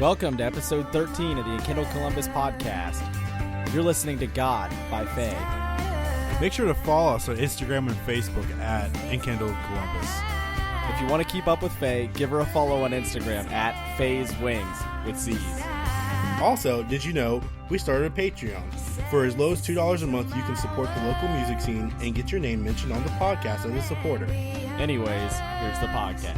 Welcome to episode 13 of the Enkindle Columbus podcast. You're listening to God by Faye. Make sure to follow us on Instagram and Facebook at Enkindle Columbus. If you want to keep up with Faye, give her a follow on Instagram at Faye's Wings with C's. Also, did you know we started a Patreon? For as low as $2 a month, you can support the local music scene and get your name mentioned on the podcast as a supporter. Anyways, here's the podcast.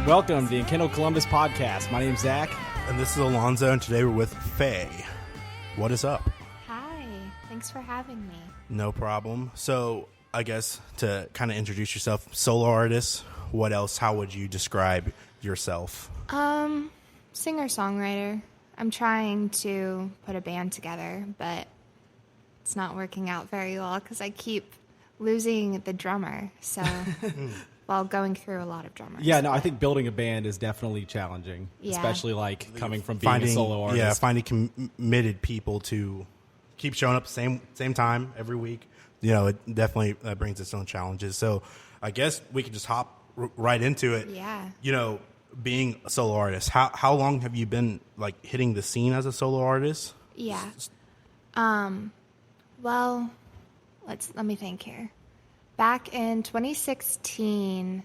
Welcome to the Enkindle Columbus podcast. My name's Zach. And this is Alonzo, and today we're with Faye. What is up? Hi. Thanks for having me. No problem. So, I guess to kind of introduce yourself, solo artist, what else? How would you describe yourself? Singer-songwriter. I'm trying to put a band together, but it's not working out very well because I keep losing the drummer. So, while going through a lot of drummers. Yeah, no, I think building a band is definitely challenging, especially like coming from being a solo artist. Yeah, finding committed people to keep showing up same time every week. You know, it definitely brings its own challenges. So, I guess we could just hop right into it. Yeah. You know, being a solo artist, how long have you been like hitting the scene as a solo artist? Yeah. Well, let me think here. Back in 2016,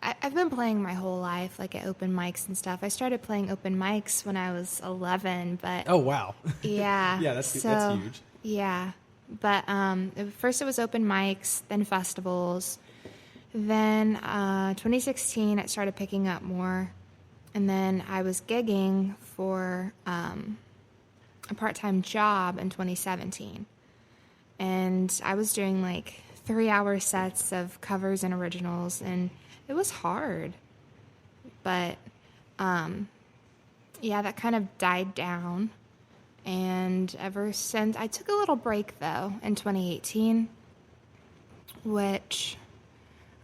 I've been playing my whole life, like at open mics and stuff. I started playing open mics when I was 11, but oh wow, yeah, yeah, that's huge. Yeah, but first it was open mics, then festivals, then 2016 it started picking up more, and then I was gigging for a part-time job in 2017, and I was doing like 3-hour sets of covers and originals, and it was hard. But, yeah, that kind of died down. And ever since, I took a little break, though, in 2018, which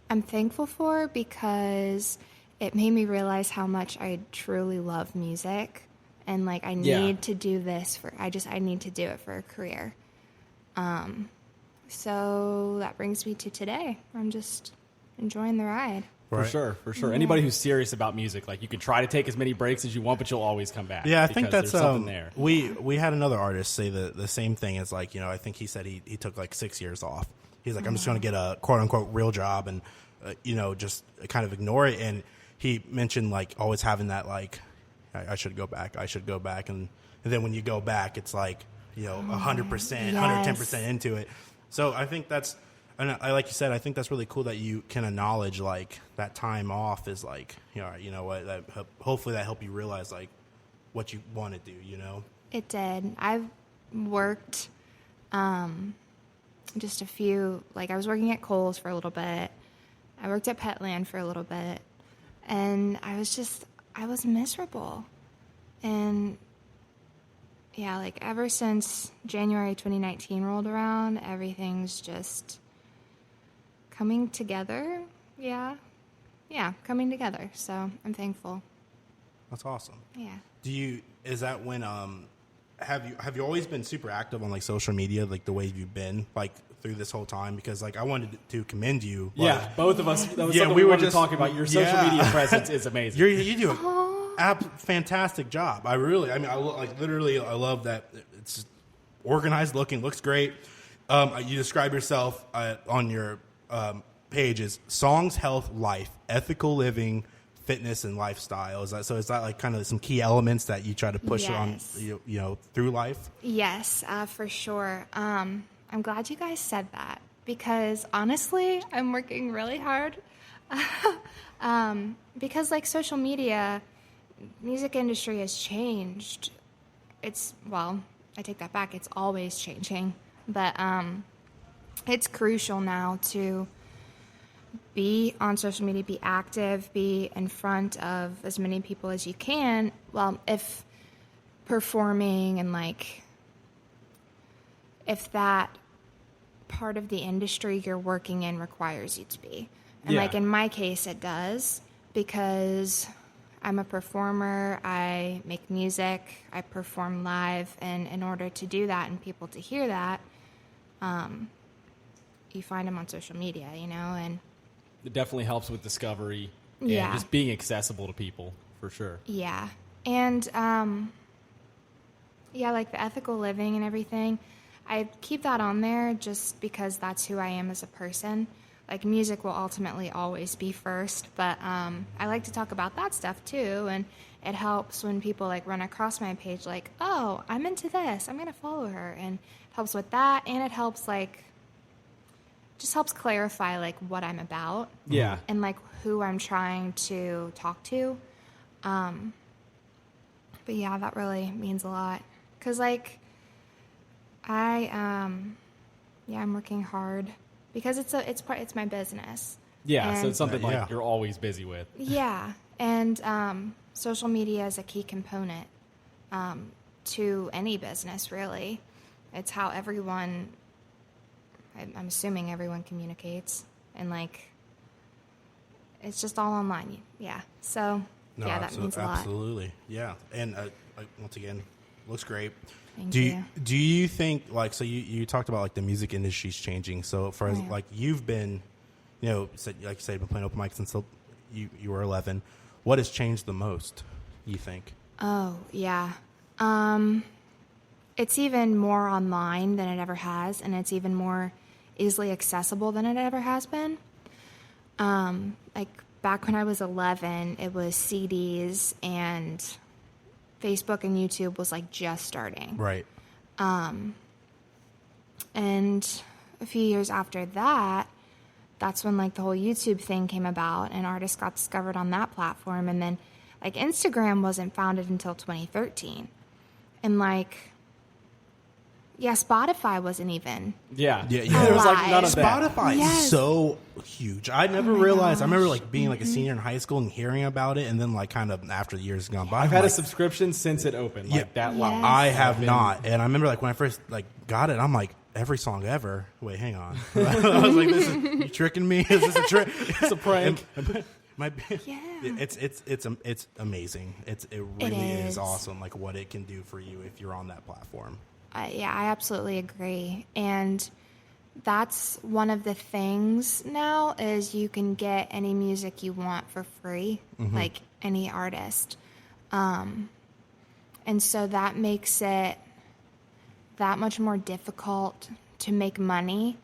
I'm thankful for because it made me realize how much I truly love music. And, like, I need to do this I need to do it for a career. So that brings me to today. I'm just enjoying the ride. For sure. Yeah. Anybody who's serious about music, like you can try to take as many breaks as you want, but you'll always come back. Yeah, I think that's something there. We had another artist say the same thing. It's like, you know, I think he said he took like 6 years off. He's like, I'm just going to get a quote unquote real job and you know, just kind of ignore it. And he mentioned like always having that like I should go back, and then when you go back, it's like, you know, 100%, 110% into it. So I think that's, and I like you said, I think that's really cool that you can acknowledge like that time off is like, you know what, that hopefully that helped you realize like what you want to do, you know? It did. I've worked just a few, like I was working at Kohl's for a little bit. I worked at Petland for a little bit, and I was miserable. And yeah, like ever since January 2019 rolled around, everything's just coming together. Yeah, coming together. So I'm thankful. That's awesome. Yeah. Is that when have you always been super active on like social media, like the way you've been like through this whole time? Because like I wanted to commend you. Yeah, both of us. That was something we were just talking about. Your social media presence is amazing. You do a fantastic job. I love that it's organized looking, looks great. You describe yourself on your page as songs, health, life, ethical living, fitness, and lifestyle. Is that like kind of some key elements that you try to push on, you know, through life? Yes, for sure. I'm glad you guys said that because honestly, I'm working really hard. Because like social media, music industry has changed. I take that back. It's always changing, but it's crucial now to be on social media, be active, be in front of as many people as you can. Well, if performing and like if that part of the industry you're working in requires you to be. And like in my case, it does because I'm a performer, I make music, I perform live, and in order to do that and people to hear that, you find them on social media, and It definitely helps with discovery and Yeah. just being accessible to people, for sure. yeah. And, like the ethical living and everything, I keep that on there just because that's who I am as a person. Like, music will ultimately always be first, but I like to talk about that stuff too, and it helps when people like run across my page like, oh, I'm into this, I'm gonna follow her, and it helps with that, and it helps just helps clarify like what I'm about, Yeah. and like who I'm trying to talk to. But yeah, that really means a lot, because like I'm working hard because it's my business. Yeah, so And- it's something Yeah. like you're always busy with. Yeah, and social media is a key component to any business, really. It's how everyone, I'm assuming everyone communicates, and like, it's just all online. Yeah, so yeah, that means a lot. Absolutely, yeah. And once again, looks great. Thank do you. Do you think like so? You talked about like the music industry's changing. So for as, Yeah. like you've been, like you said, you've been playing open mic since you were 11. What has changed the most? You think? Oh, yeah. It's even more online than it ever has, and it's even more easily accessible than it ever has been. Like back when I was 11, it was CDs, and Facebook and YouTube was like just starting. Right. And a few years after that, that's when like the whole YouTube thing came about, and artists got discovered on that platform. And then like Instagram wasn't founded until 2013. And like, yeah, Spotify wasn't even. Yeah. Yeah. There was like Alive. none of that. Spotify Yes. is so huge. I never my realized. I remember gosh. like being like a senior in high school and hearing about it, and then like kind of after the years gone by, I've I'm had a like, subscription since it opened, like that long. Yes. I have been- not. And I remember like when I first like got it, I'm like, every song ever. Wait, hang on. I was like, "This is you tricking me? Is this a trick? It's a prank. My, Yeah. it's amazing. It really is is. awesome. Like what it can do for you if you're on that platform. Yeah, I absolutely agree. And that's one of the things now is you can get any music you want for free, like any artist. And so that makes it that much more difficult to make money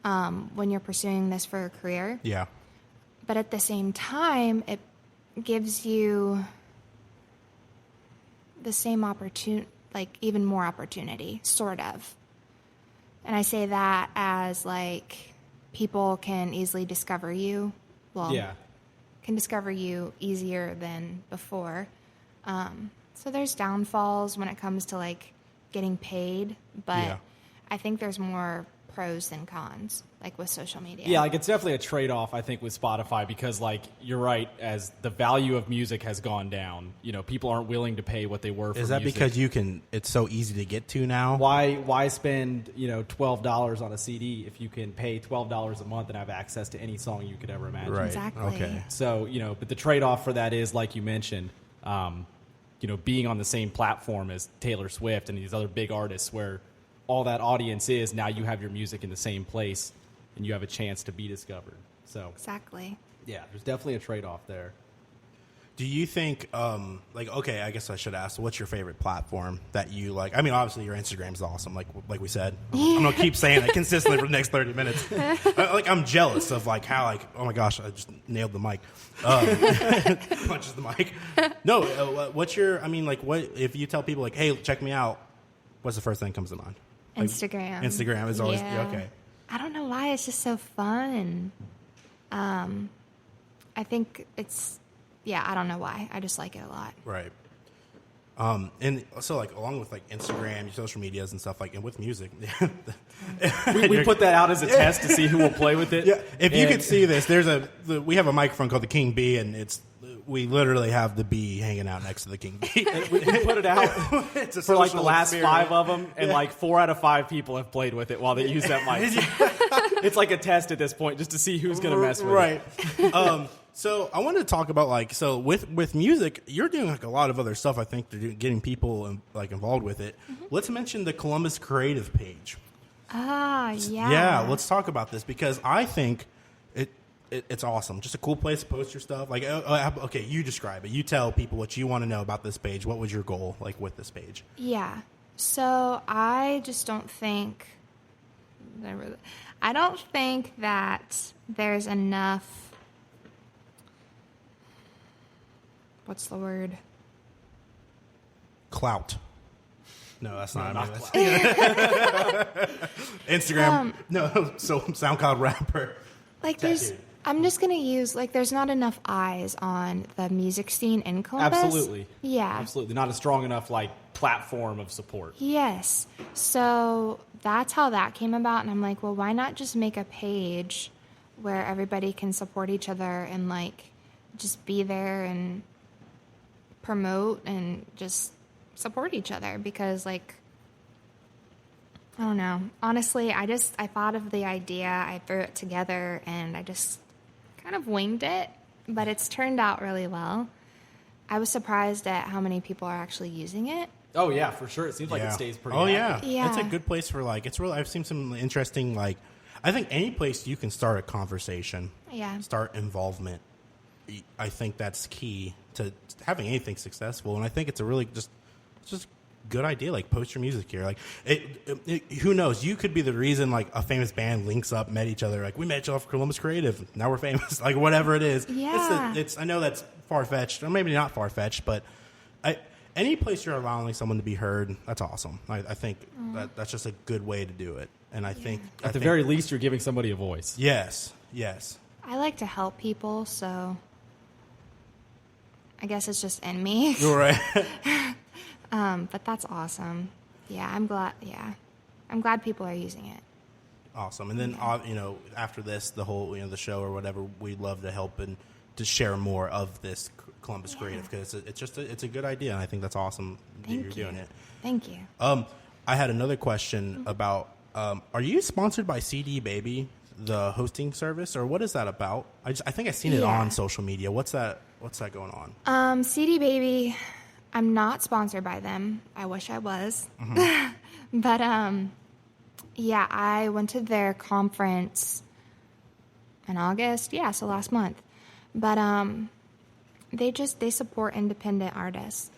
when you're pursuing this for a career. Yeah. But at the same time, it gives you the same opportunity, like even more opportunity, sort of. And I say that as like people can easily discover you. Well, Yeah. can discover you easier than before. So there's downfalls when it comes to like getting paid, but Yeah. I think there's more pros than cons, like with social media. Yeah, like it's definitely a trade-off, I think, with Spotify because, like, you're right, as the value of music has gone down, people aren't willing to pay what they were for Is that music. because it's so easy to get to now? Why spend, $12 on a CD if you can pay $12 a month and have access to any song you could ever imagine? Right. Exactly. Okay. So, but the trade-off for that is, like you mentioned, being on the same platform as Taylor Swift and these other big artists where all that audience is, now you have your music in the same place and you have a chance to be discovered. So, Exactly. yeah, there's definitely a trade-off there. Do you think, okay, I guess I should ask, what's your favorite platform that you like? I mean, obviously your Instagram is awesome, like we said. I'm going to keep saying it consistently for the next 30 minutes. I'm jealous of like how like, oh my gosh, I just nailed the mic. Punches the mic. No, what if you tell people like, hey, check me out, what's the first thing that comes to mind? Like, Instagram. Instagram is always, Yeah. okay. I don't know why. It's just so fun. I think I don't know why. I just like it a lot. Right. And so like along with like Instagram, your social medias and stuff like, and with music, We put that out as a test to see who will play with it. yeah. If you And- could see this, we have a microphone called the King Bee, and we literally have the bee hanging out next to the King Bee. we put it out It's a for like the social last experiment. 5 of them, and like 4 out of 5 people have played with it while they use that mic. It's like a test at this point just to see who's going to mess with it. Right. So I wanted to talk about with music, you're doing like a lot of other stuff. I think to getting people like involved with it. Let's mention the Columbus Creative page. Yeah. Yeah, let's talk about this because I think it's awesome. Just a cool place to post your stuff. Like, okay, you describe it. You tell people what you want to know about this page. What was your goal, like, with this page? Yeah. So I just don't think that there's enough. What's the word? Clout. No, that's not. not Instagram. No, so SoundCloud rapper. Like I'm just going to use, like, there's not enough eyes on the music scene in Columbus. Absolutely. Yeah. Absolutely. Not a strong enough, like, platform of support. Yes. So that's how that came about. And I'm like, well, why not just make a page where everybody can support each other and, like, just be there and promote and just support each other? Because, like, I don't know. Honestly, I thought of the idea, I threw it together, and I just kind of winged it, but it's turned out really well. I was surprised at how many people are actually using it. Oh, yeah, for sure. It seems like it stays pretty active. Yeah. It's a good place for, like, it's really, I've seen some interesting, like, I think any place you can start a conversation, start involvement, I think that's key to having anything successful. And I think it's a really just good idea. Like, post your music here. Like, who knows? You could be the reason, like, a famous band links up, met each other. Like, we met each other for Columbus Creative. Now we're famous. Like, whatever it is. Yeah. I know that's far-fetched, or maybe not far-fetched, but any place you're allowing someone to be heard, that's awesome. I think that's just a good way to do it. And I think At the very least, you're giving somebody a voice. Yes. I like to help people, so I guess it's just in me. You're right. But that's awesome. Yeah, I'm glad people are using it. Awesome. And then, after this, the whole, the show or whatever, we'd love to help and to share more of this Columbus Creative, because it's a good idea, and I think that's awesome that you're doing it. Thank you. I had another question about, are you sponsored by CD Baby, the hosting service, or what is that about? I think I've seen it on social media. What's that going on? CD Baby, I'm not sponsored by them. I wish I was. Mm-hmm. But, I went to their conference in August. Yeah, so last month. But they support independent artists.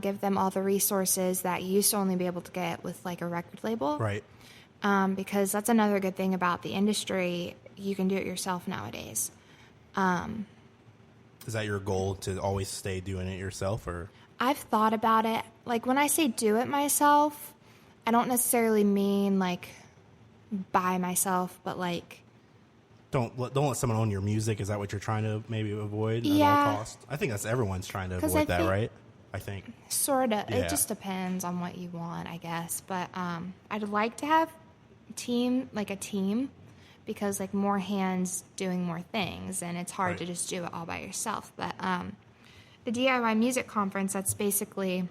Give them all the resources that you used to only be able to get with, like, a record label. Right. Because that's another good thing about the industry. You can do it yourself nowadays. Is that your goal, to always stay doing it yourself, or? I've thought about it. Like, when I say do it myself, I don't necessarily mean, like, by myself, but, like, Don't let someone own your music. Is that what you're trying to maybe avoid at all costs? I think that's everyone's trying to avoid that, right? I think. Sort of. Yeah. It just depends on what you want, I guess. But I'd like to have a team, because, like, more hands doing more things, and it's hard to just do it all by yourself. But the DIY Music Conference, that's basically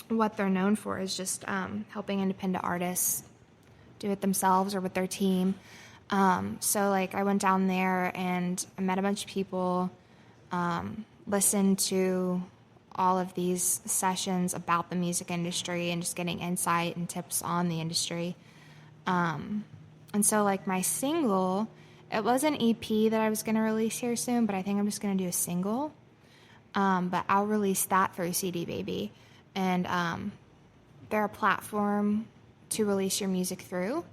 what they're known for, is just helping independent artists do it themselves or with their team. So, like, I went down there and I met a bunch of people, listened to all of these sessions about the music industry and just getting insight and tips on the industry. And so, like, my single, it was an EP that I was going to release here soon, but I think I'm just going to do a single. But I'll release that through CD Baby. And they're a platform to release your music through.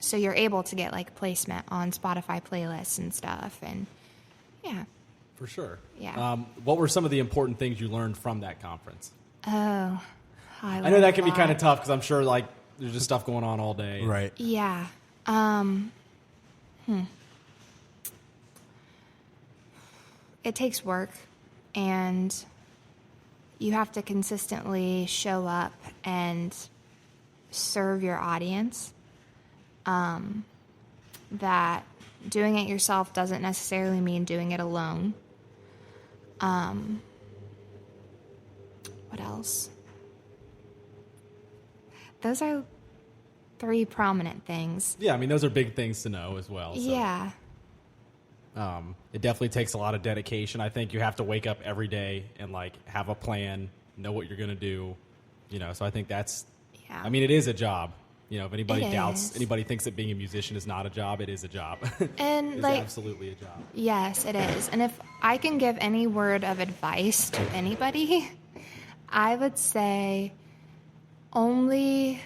So you're able to get, like, placement on Spotify playlists and stuff. And, yeah. For sure. Yeah. What were some of the important things you learned from that conference? Oh, I know that can be kind of tough, because I'm sure, like, there's just stuff going on all day. Right. Yeah. It takes work, and you have to consistently show up and serve your audience. That doing it yourself doesn't necessarily mean doing it alone. What else? Those are 3 prominent things. Yeah, I mean, those are big things to know as well. So. Yeah. It definitely takes a lot of dedication. I think you have to wake up every day and, like, have a plan, know what you're going to do, so I think that's, Yeah. I mean, it is a job. You know, if anybody It doubts, is. anybody thinks that being a musician is not a job, it is a job. And It's like, absolutely a job. yes, it is. And if I can give any word of advice to anybody, I would say only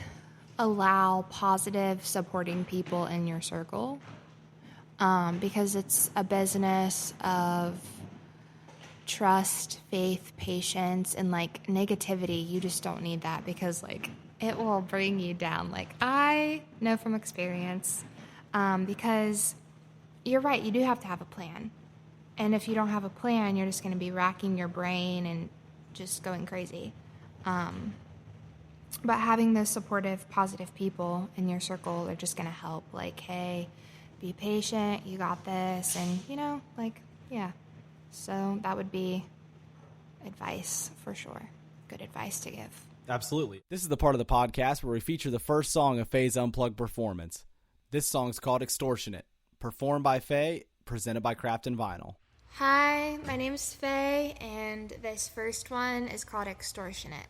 allow positive, supporting people in your circle, because it's a business of trust, faith, patience, and like negativity. You just don't need that, because like it will bring you down. Like, I know from experience, because you're right, you do have to have a plan. And if you don't have a plan, you're just going to be racking your brain and just going crazy. But having those supportive, positive people in your circle are just going to help. Like, hey, be patient, you got this. And, you know, like, yeah. So that would be advice for sure. Good advice to give. Absolutely. This is the part of the podcast where we feature the first song of Faye's Unplugged performance. This song's called Extortionate, performed by Faye, presented by Craft and Vinyl. Hi, my name is Faye, and this first one is called Extortionate.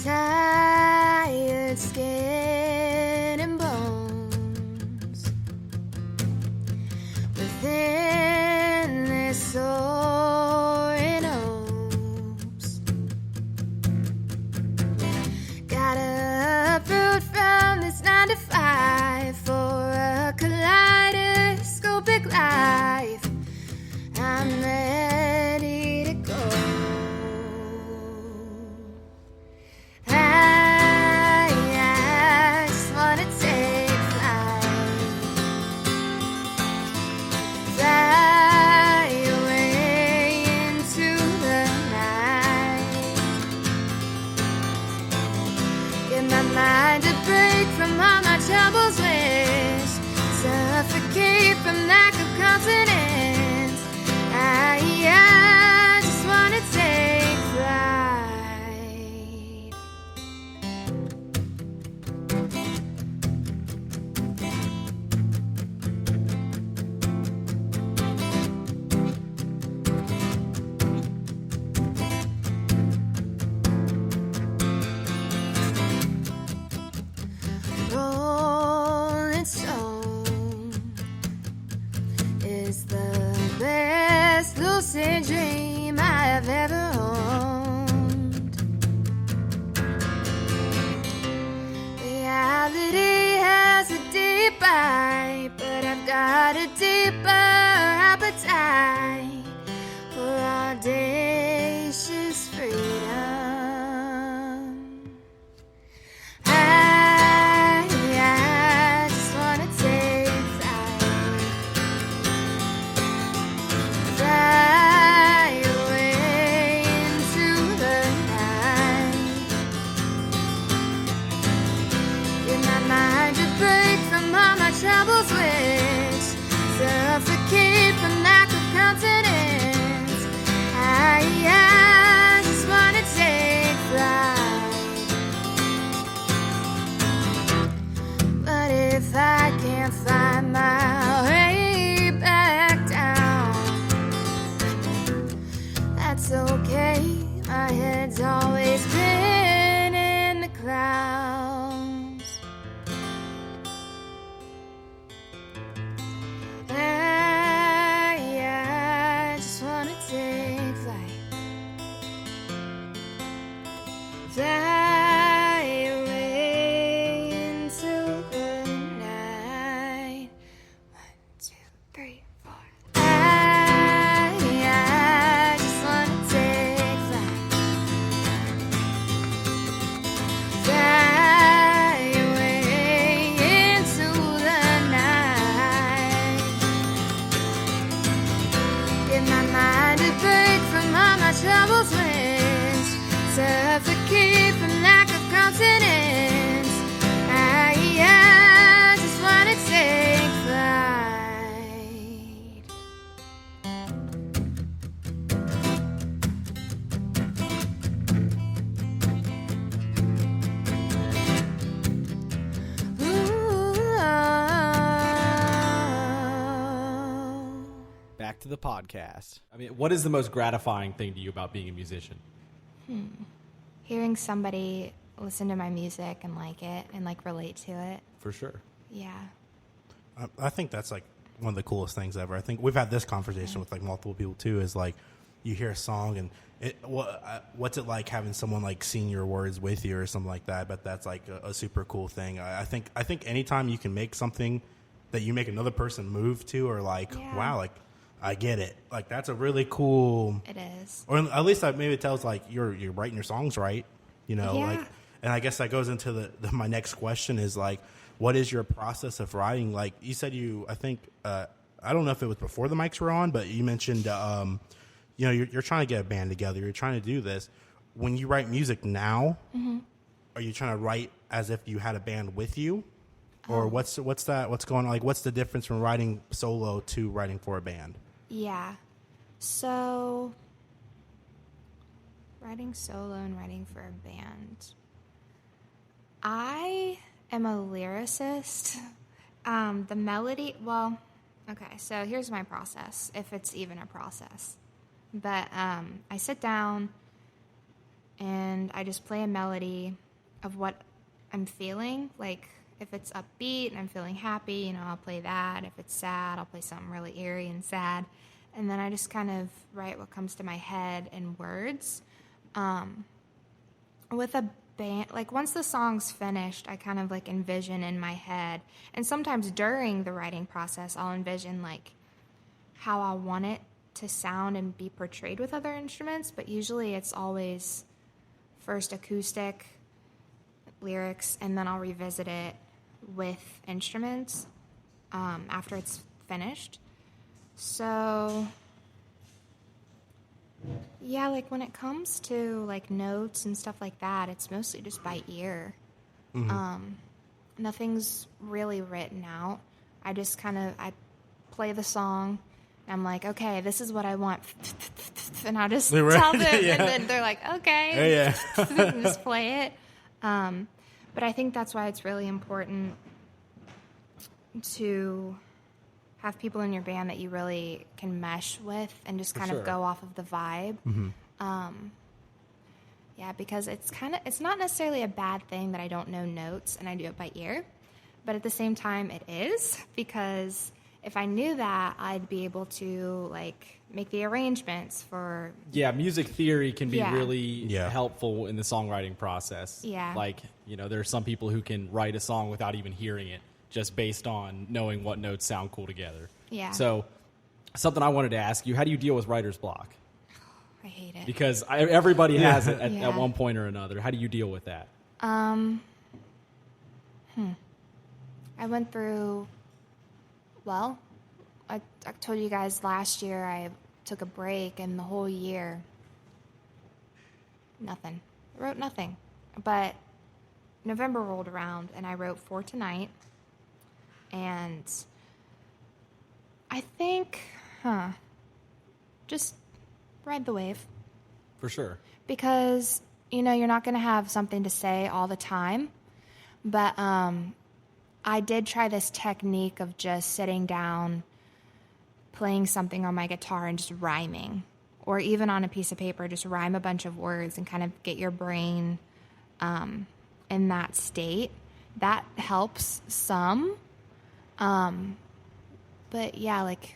Tired skin and bones within this soaring hopes. Gotta uproot from this 9 to 5 for a kaleidoscopic life. I'm ready to go. I just wanna take flight, fly away into the night, get my mind a break from all my troubles, wish suffocate from lack of confidence. I just wanna take flight. Rolling Stone is the best lucid dream I've ever owned. Reality has a deep bite, but I've got a deeper appetite for audacious freedom. I just wanna take flight, fly away into the night, get my mind a break from all my troubles, which suffocate from lack of confidence. I just wanna take flight. But if I can't find my way back down, that's okay. My head's always been in the clouds. I just wanna take flight, fly away into the night. 1, 2, 3, 4. I just wanna take flight, the podcast. I mean, what is the most gratifying thing to you about being a musician? Hearing somebody listen to my music and like it and like relate to it. For sure. Yeah. I think that's like one of the coolest things ever. I think we've had this conversation with like multiple people too. Is like you hear a song and what's it like having someone like sing your words with you or something like that? But that's like a super cool thing. I think anytime you can make something that you make another person move to, or like wow, like I get it. Like that's a really cool. It is. Or at least maybe it tells like you're writing your songs right. You know, Yeah. like, and I guess that goes into my next question is like, what is your process of writing? Like you said, I think, I don't know if it was before the mics were on, but you mentioned, you know, you're trying to get a band together. You're trying to do this. When you write music now, are you trying to write as if you had a band with you? Or what's going on? Like, what's the difference from writing solo to writing for a band? Yeah. So, writing solo and writing for a band. I am a lyricist. The melody, well, okay, so here's my process, if it's even a process. But I sit down and I just play a melody of what I'm feeling. Like, if it's upbeat and I'm feeling happy, you know, I'll play that. If it's sad, I'll play something really eerie and sad. And then I just kind of write what comes to my head in words. With a band, like once the song's finished, I kind of like envision in my head. And sometimes during the writing process, I'll envision like how I want it to sound and be portrayed with other instruments. But usually it's always first acoustic, lyrics, and then I'll revisit it with instruments after it's finished. So yeah, like when it comes to like notes and stuff like that, it's mostly just by ear. Nothing's really written out. I just I play the song and I'm like, okay, this is what I want. And I'll just tell them and then they're like, okay. And just play it. But I think that's why it's really important to have people in your band that you really can mesh with and just kind of go off of the vibe. Yeah, because it's not necessarily a bad thing that I don't know notes and I do it by ear, but at the same time it is, because if I knew that, I'd be able to like make the arrangements for. Yeah, music theory can be really helpful in the songwriting process. Yeah. Like, you know, there are some people who can write a song without even hearing it, just based on knowing what notes sound cool together. Yeah. So, something I wanted to ask you, how do you deal with writer's block? I hate it. Because everybody has it at one point or another. How do you deal with that? I went through, well, I told you guys last year I took a break, and the whole year, nothing. I wrote nothing. But November rolled around, and I wrote For Tonight. And I think, just ride the wave. For sure. Because, you know, you're not going to have something to say all the time. But I did try this technique of just sitting down, playing something on my guitar and just rhyming. Or even on a piece of paper, just rhyme a bunch of words and kind of get your brain in that state. That helps some. But yeah, like,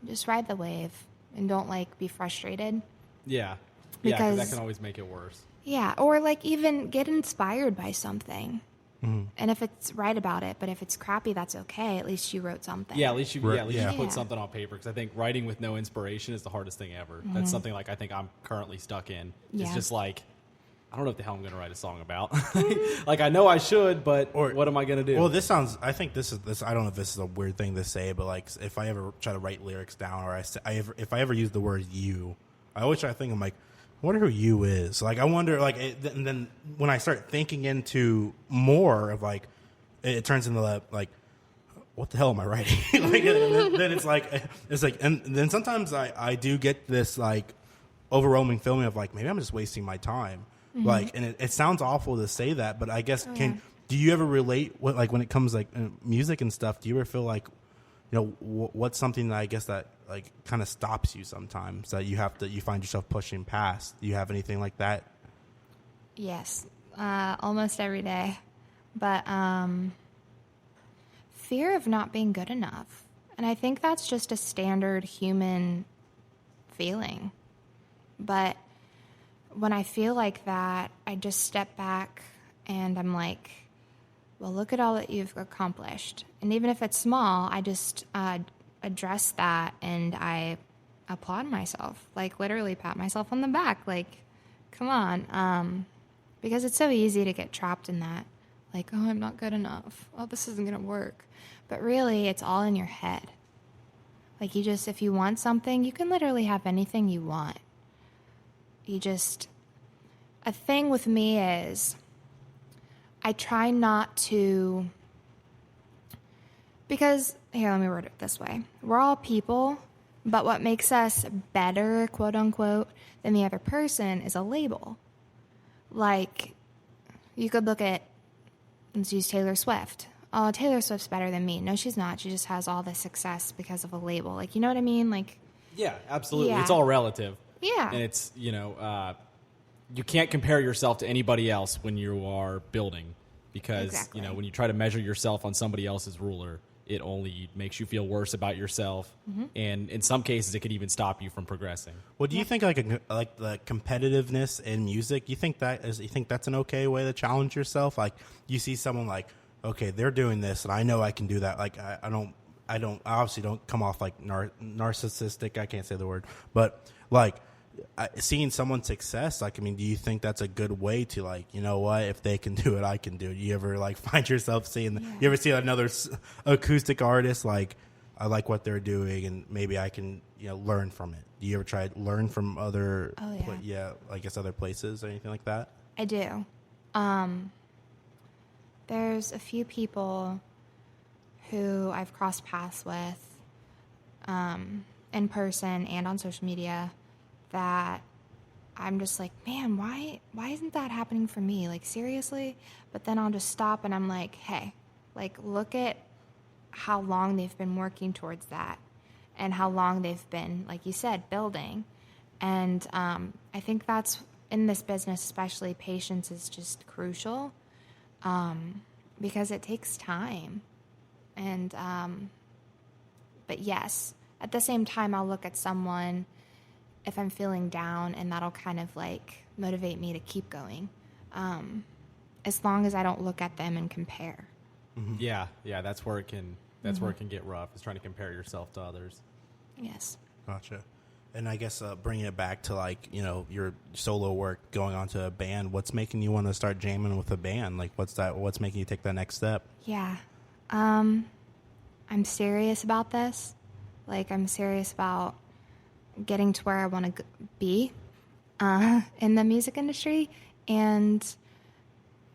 just ride the wave and don't like be frustrated. Yeah. Because that can always make it worse. Yeah, or like even get inspired by something. And if it's write about it, but if it's crappy, that's okay. At least you wrote something. Yeah, at least you Yeah. put something on paper, because I think writing with no inspiration is the hardest thing ever. That's something like I think I'm currently stuck in. It's just like, I don't know what the hell I'm going to write a song about. Like, I know I should, but what am I going to do? Well, I think this. I don't know if this is a weird thing to say, but like if I ever try to write lyrics down, or if I ever use the word you, I always try to think, I'm like, I wonder who you is. Like, I wonder, like, and then when I start thinking into more of like, it turns into like, what the hell am I writing? Like, then it's like, and then sometimes I do get this like overwhelming feeling of like, maybe I'm just wasting my time. Like, and it sounds awful to say that, but I guess do you ever relate when it comes like music and stuff? Do you ever feel like what's something that I guess that like kind of stops you sometimes that you find yourself pushing past? Do you have anything like that? Yes, almost every day. But fear of not being good enough. And I think that's just a standard human feeling. But when I feel like that, I just step back and I'm like, well, look at all that you've accomplished. And even if it's small, I just address that and I applaud myself, like literally pat myself on the back. Like, come on. Because it's so easy to get trapped in that. Like, oh, I'm not good enough. Oh, this isn't going to work. But really, it's all in your head. Like, if you want something, you can literally have anything you want. A thing with me is, I try not to, because, here, let me word it this way. We're all people, but what makes us better, quote unquote, than the other person is a label. Like, you could look at, let's use Taylor Swift. Oh, Taylor Swift's better than me. No, she's not. She just has all this success because of a label. Like, you know what I mean? Like, yeah, absolutely. Yeah. It's all relative. Yeah. And it's, you can't compare yourself to anybody else when you are building because, Exactly. When you try to measure yourself on somebody else's ruler, it only makes you feel worse about yourself. Mm-hmm. And in some cases, it could even stop you from progressing. Well, do you think like the competitiveness in music, you think that's an okay way to challenge yourself? Like you see someone like, okay, they're doing this and I know I can do that. Like I obviously don't come off like narcissistic. I can't say the word, but like seeing someone's success, like, I mean, do you think that's a good way to like, you know what, if they can do it, I can do it? You ever like find yourself seeing, you ever see another acoustic artist, like, I like what they're doing and maybe I can, learn from it. Do you ever try to learn from other, I guess other places or anything like that? I do. There's a few people who I've crossed paths with in person and on social media that I'm just like, man, why isn't that happening for me? Like, seriously? But then I'll just stop and I'm like, hey, like, look at how long they've been working towards that and how long they've been, like you said, building. And I think that's, in this business especially, patience is just crucial because it takes time. And, but yes, at the same time, I'll look at someone if I'm feeling down, and that'll kind of like motivate me to keep going. As long as I don't look at them and compare. Mm-hmm. Yeah, that's where it can where it can get rough, is trying to compare yourself to others. Yes. Gotcha. And I guess bringing it back to like, your solo work, going on to a band, what's making you want to start jamming with a band? Like what's making you take that next step? Yeah. I'm serious about this. Like, I'm serious about getting to where I want to be in the music industry, and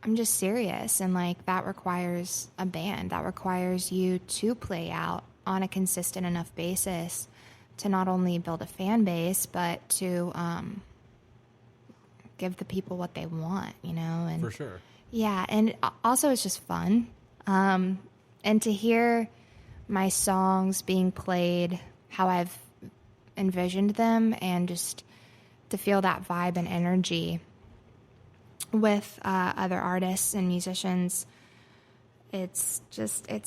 I'm just serious. And like, that requires a band. That requires you to play out on a consistent enough basis to not only build a fan base, but to give the people what they want, And for sure. Yeah, and also it's just fun, and to hear my songs being played how I've envisioned them, and just to feel that vibe and energy with other artists and musicians, it's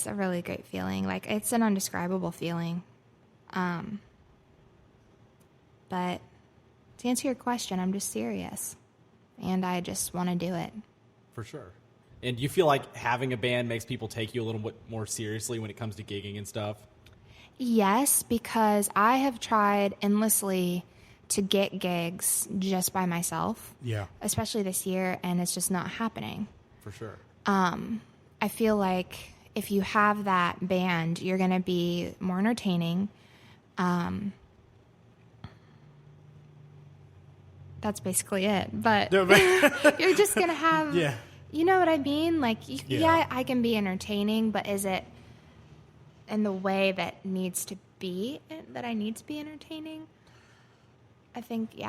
a really great feeling. Like, it's an undescribable feeling. But to answer your question, I'm just serious, and I just want to do it. For sure. And do you feel like having a band makes people take you a little bit more seriously when it comes to gigging and stuff? Yes, because I have tried endlessly to get gigs just by myself. Yeah. Especially this year, and it's just not happening. For sure. I feel like if you have that band, you're going to be more entertaining. That's basically it. But you're just going to have, you know what I mean? Like, yeah, I can be entertaining, but is it in the way that needs to be, that I need to be entertaining? I think, you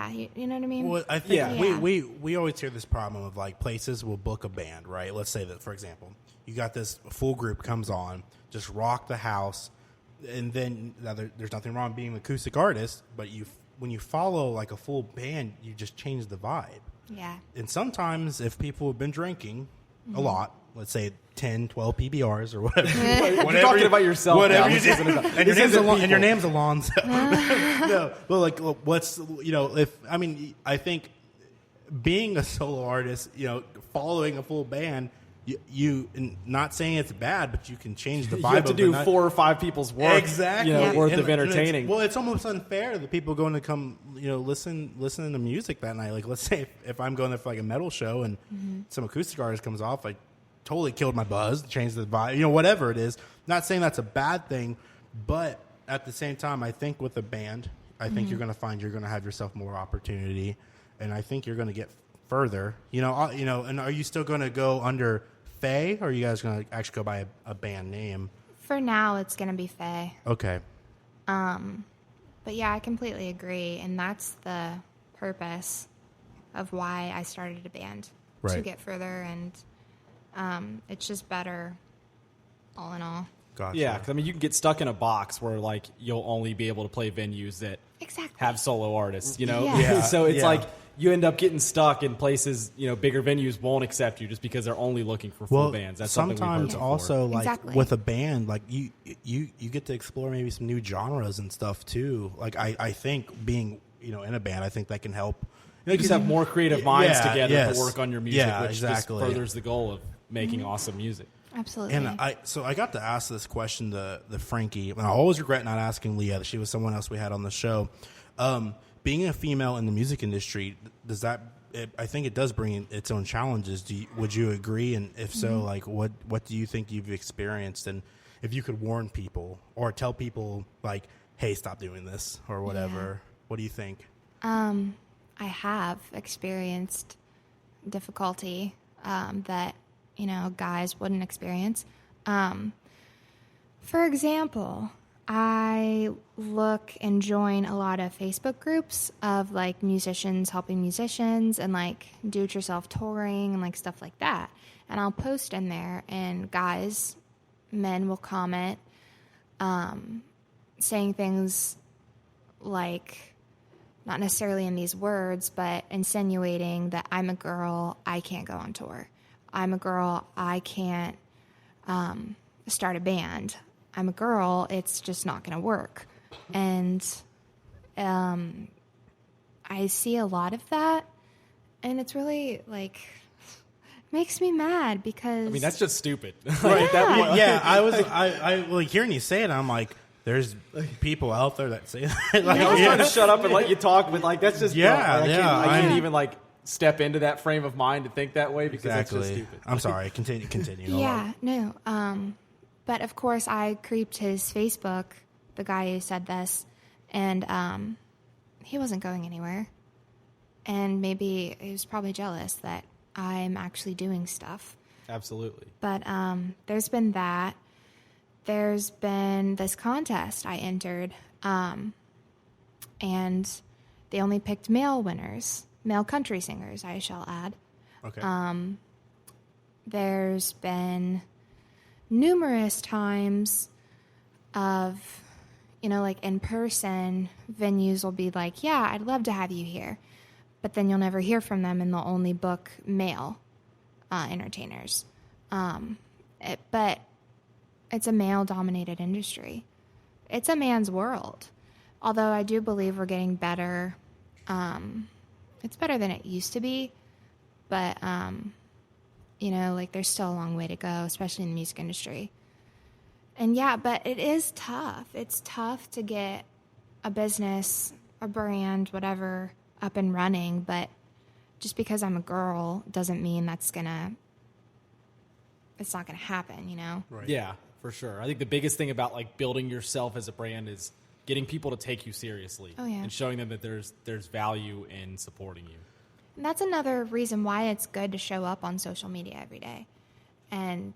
know what I mean? Well, I think we always hear this problem of like places will book a band, right? Let's say that, for example, you got this full group comes on, just rock the house, and then now there's nothing wrong being an acoustic artist, but when you follow like a full band, you just change the vibe. Yeah. And sometimes if people have been drinking a lot, let's say 10, 12 PBRs or whatever. You're talking about yourself. Whatever now. you do. And your name's Alonzo. No, but like, what's, I think being a solo artist, following a full band, you not saying it's bad, but you can change the vibe. You have to do 4 or 5 people's work, exactly, worth of entertaining. It's almost unfair that people going to come, listen to music that night. Like, let's say if I'm going there for like a metal show and some acoustic artist comes off, like totally killed my buzz, changed the vibe, whatever it is. Not saying that's a bad thing, but at the same time, I think with a band, I think you're going to find you're going to have yourself more opportunity, and I think you're going to get further. And are you still going to go under Faye, or are you guys going to actually go by a band name? For now, it's going to be Faye. Okay. But yeah, I completely agree, and that's the purpose of why I started a band, to get further, and it's just better, all in all. Gotcha. Yeah, because you can get stuck in a box where like you'll only be able to play venues that have solo artists. Yeah. So it's like you end up getting stuck in places. Bigger venues won't accept you just because they're only looking for full bands. That's sometimes also for. like with a band, like you get to explore maybe some new genres and stuff too. Like I think being in a band, I think that can help. You just have more creative minds together to work on your music, which just exactly. furthers the goal of making awesome music. Absolutely. And I got to ask this question to Frankie, and I always regret not asking Leah. She was someone else we had on the show. Being a female in the music industry, does that? I think it does bring its own challenges. Would you agree? And if so, like what do you think you've experienced? And if you could warn people or tell people like, hey, stop doing this or whatever, what do you think? I have experienced difficulty that guys wouldn't experience. For example, I look and join a lot of Facebook groups of like musicians helping musicians and like do-it-yourself touring and like stuff like that. And I'll post in there, and men will comment, saying things like, not necessarily in these words, but insinuating that I'm a girl, I can't go on tour. I'm a girl, I can't start a band. I'm a girl, it's just not going to work. And I see a lot of that, and it's really, like, makes me mad because... that's just stupid. I like hearing you say it, I'm like, there's people out there that say that. I was trying to shut up and let you talk, but like that's just I can't even like step into that frame of mind to think that way because that's just stupid. I'm sorry. Continue. Yeah, no. But of course, I creeped his Facebook, the guy who said this, and he wasn't going anywhere. And maybe he was probably jealous that I'm actually doing stuff. Absolutely. But there's been that. There's been this contest I entered, and they only picked male winners, male country singers, I shall add. Okay. There's been numerous times of, like in person, venues will be like, yeah, I'd love to have you here. But then you'll never hear from them, and they'll only book male entertainers. But it's a male-dominated industry. It's a man's world. Although I do believe we're getting better. It's better than it used to be. But, there's still a long way to go, especially in the music industry. And, yeah, but it is tough. It's tough to get a business, a brand, whatever, up and running. But just because I'm a girl doesn't mean it's not going to happen, Right. Yeah. For sure. I think the biggest thing about like building yourself as a brand is getting people to take you seriously and showing them that there's value in supporting you. And that's another reason why it's good to show up on social media every day and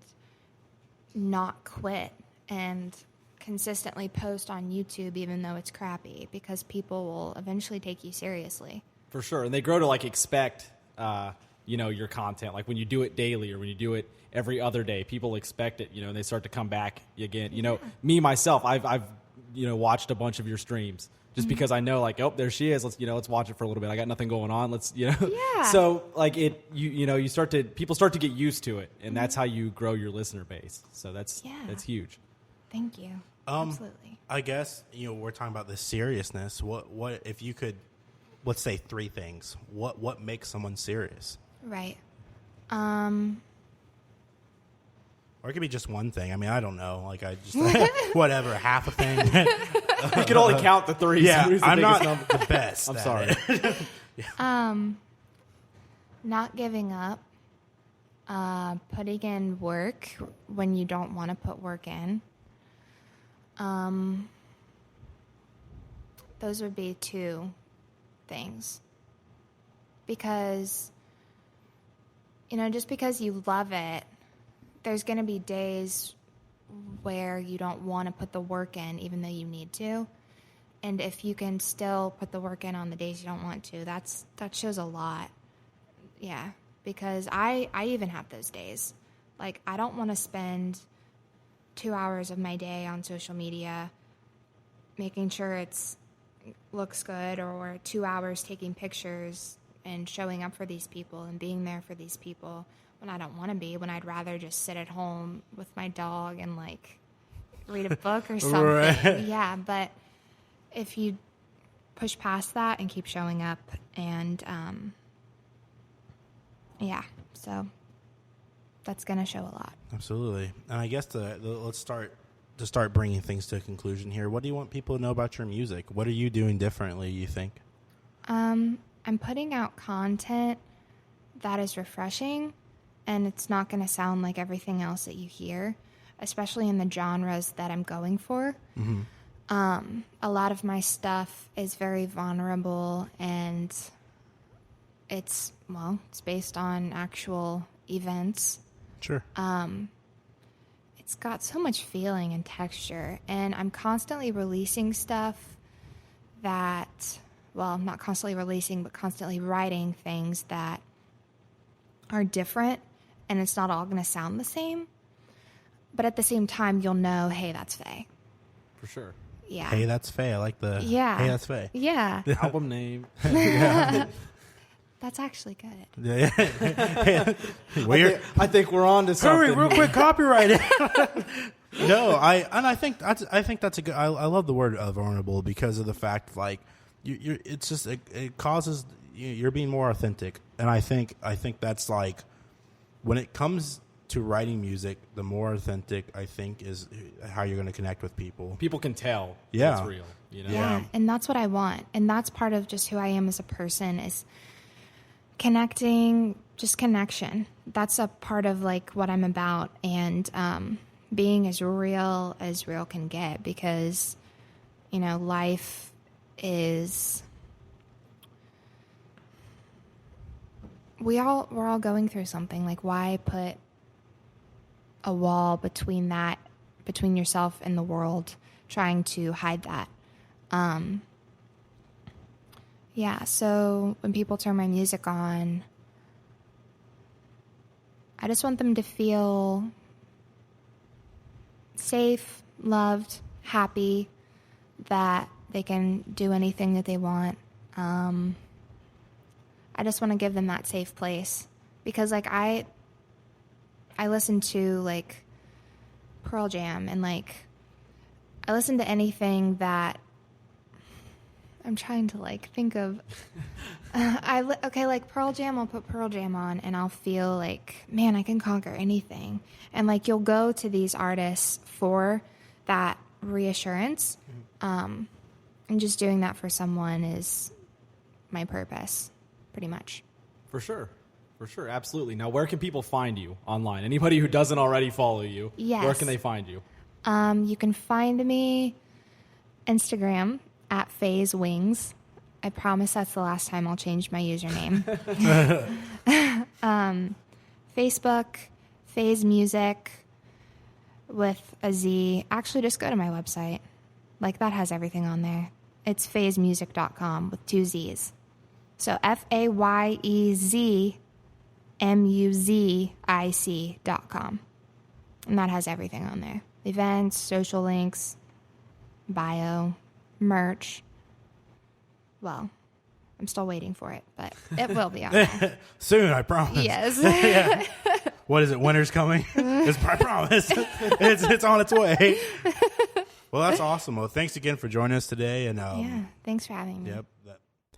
not quit and consistently post on YouTube even though it's crappy, because people will eventually take you seriously. For sure. And they grow to like expect your content. Like when you do it daily or when you do it every other day, people expect it, and they start to come back again. Me, myself, I've watched a bunch of your streams just because I know like, oh, there she is. Let's watch it for a little bit. I got nothing going on. Yeah. So like people start to get used to it, and that's how you grow your listener base. So that's huge. Thank you. Absolutely. I guess, we're talking about this seriousness. What if you could, let's say 3 things. What makes someone serious? Right. Or it could be just one thing. I mean, I don't know. Like, I just, whatever, half a thing. You can only count the 3. Yeah, so I'm not the best. I'm sorry. Not giving up. Putting in work when you don't want to put work in. Those would be 2 things. Because, just because you love it, there's going to be days where you don't want to put the work in even though you need to. And if you can still put the work in on the days you don't want to, that shows a lot. Yeah, because I even have those days. Like, I don't want to spend 2 hours of my day on social media making sure it looks good, or 2 hours taking pictures and showing up for these people and being there for these people when I don't want to be, when I'd rather just sit at home with my dog and like read a book or something. Right. Yeah, but if you push past that and keep showing up, and so that's going to show a lot. Absolutely. And I guess let's start bringing things to a conclusion here. What do you want people to know about your music? What are you doing differently, you think? I'm putting out content that is refreshing, and it's not going to sound like everything else that you hear, especially in the genres that I'm going for. Mm-hmm. A lot of my stuff is very vulnerable, and it's based on actual events. Sure. It's got so much feeling and texture, and I'm constantly releasing stuff that, not constantly releasing, but constantly writing things that are different, and it's not all going to sound the same. But at the same time, you'll know, hey, that's Faye. For sure. Yeah. Hey, that's Faye. I like the Yeah. Hey, that's Faye. Yeah. Album name. That's actually good. Yeah. I think we're on to something. Hurry, real quick, copyright it. No, I think that's a good. I love the word vulnerable because of the fact like it's just it causes you're being more authentic, and I think that's like when it comes to writing music, the more authentic I think is how you're going to connect with people. People can tell Yeah. it's real. Yeah, and that's what I want. And that's part of just who I am as a person is connecting, just connection. That's a part of like what I'm about, and being as real can get, because life is, we're all going through something. Like, why put a wall between yourself and the world, trying to hide that? So when people turn my music on, I just want them to feel safe, loved, happy, that they can do anything that they want. I just want to give them that safe place, because like I listen to like Pearl Jam, and like I listen to anything that I'm trying to like think of. Like Pearl Jam, I'll put Pearl Jam on and I'll feel like, man, I can conquer anything. And like you'll go to these artists for that reassurance. And just doing that for someone is my purpose, pretty much. For sure. Absolutely. Now, where can people find you online? Anybody who doesn't already follow you, Yes. Where can they find you? You can find me Instagram at Faye's Wings. I promise that's the last time I'll change my username. Facebook, Faye's Music with a Z. Actually, just go to my website. Like, that has everything on there. It's fayesmusic.com with 2 Z's. So FAYEZMUZIC.com. And that has everything on there. Events, social links, bio, merch. Well, I'm still waiting for it, but it will be on there. Soon, I promise. Yes. Yeah. What is it? Winter's coming? I promise. It's on its way. Well, that's awesome. Well, thanks again for joining us today. And Yeah, thanks for having me. Yep.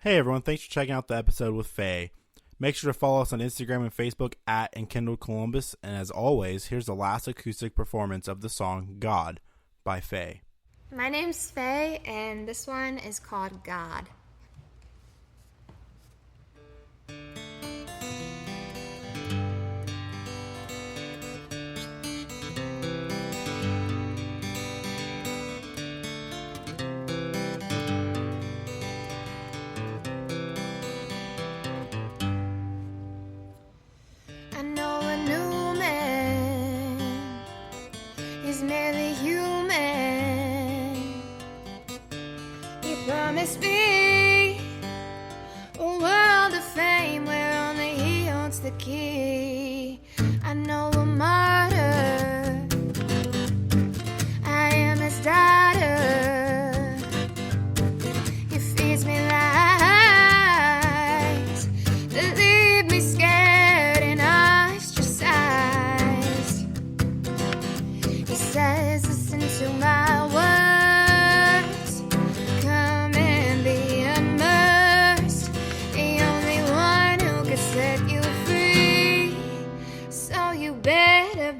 Hey, everyone. Thanks for checking out the episode with Faye. Make sure to follow us on Instagram and Facebook at Enkindled Columbus. And as always, here's the last acoustic performance of the song God by Faye. My name's Faye, and this one is called God. I know a new man is merely human. He promised me a world of fame where only he holds the key. I know a martyr, I am his daughter. He feeds me lies that leave me scared and ostracized. He says, listen to my words, come and be immersed. The only one who can set you free, so you better